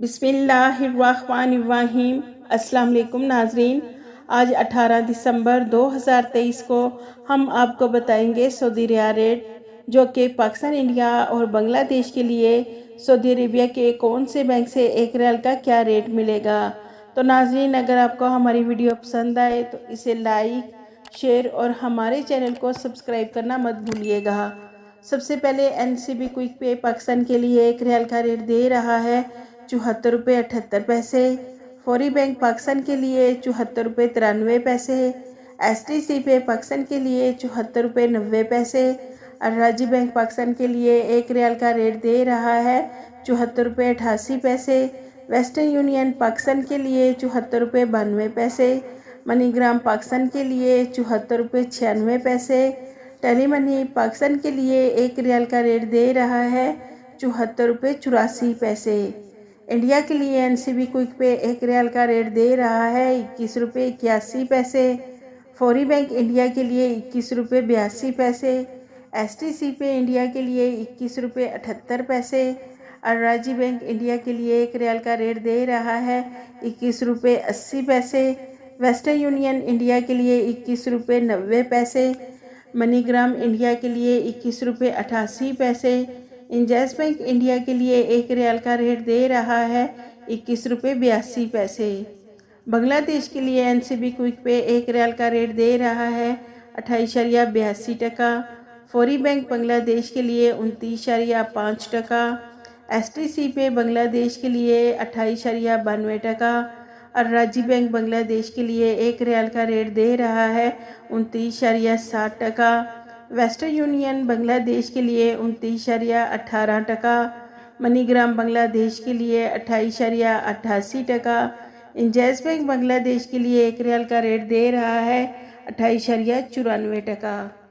बिस्मिल्लाहिर्रहमानिर्रहीम। अस्सलाम वालेकुम नाजरीन। आज 18 दिसंबर 2023 को हम आपको बताएंगे सऊदी रियाल रेट, जो कि पाकिस्तान, इंडिया और बांग्लादेश के लिए सऊदी अरेबिया के कौन से बैंक से एक रियाल का क्या रेट मिलेगा। तो नाजरीन, अगर आपको हमारी वीडियो पसंद आए तो इसे लाइक, शेयर और हमारे चैनल को सब्सक्राइब करना मत भूलिएगा। सबसे पहले NCB क्विक पे पाकिस्तान के लिए एक रियाल का रेट दे रहा है 74 रुपये 78 पैसे। फौरी बैंक पाकिस्तान के लिए 74 रुपये 93 पैसे। STC पे पाकिस्तान के लिए 74 रुपये 90 पैसे। और राज्य बैंक पाकिस्तान के लिए एक रियाल का रेट दे रहा है 74 रुपये 88 पैसे। वेस्टर्न यूनियन पाकिस्तान के लिए 74 रुपये 92 पैसे। मनीग्राम पाकिस्तान के लिए 74 रुपये 96 पैसे। टेली मनी पाकिस्तान के लिए एक रियाल का रेट दे रहा है 74 रुपये 84 पैसे। इंडिया के लिए NCB क्विक पे एक रियाल का रेट दे रहा है 21 रुपये 81 पैसे। फौरी बैंक इंडिया के लिए 21 रुपये 82 पैसे। STC पे इंडिया के लिए 21 रुपये 78 पैसे। और राज्य बैंक इंडिया के लिए एक रियाल का रेट दे रहा है 21 रुपये 80 पैसे। वेस्टर्न यूनियन इंडिया के लिए 21 रुपये 90 पैसे। मनीग्राम इंडिया के लिए 21 रुपये 88 पैसे। इंजैस बैंक इंडिया के लिए एक रियाल का रेट दे रहा है 21 रुपये 82 पैसे। बांग्लादेश के लिए NCB क्विक पे एक रियाल का रेट दे रहा है 28.82 टका। फौरी बैंक बांग्लादेश के लिए 29.5 टका। STC पे बांग्लादेश के लिए 28.92 टका। और राज्य बैंक बांग्लादेश के लिए एक रियाल का रेट दे रहा है 29.60 टका। वेस्टर्न यूनियन बांग्लादेश के लिए 29.18 टका। मनीग्राम बांग्लादेश के लिए 28.88 टका। इंजैस बैंक बांग्लादेश के लिए एक रियाल का रेट दे रहा है 28.94 टका।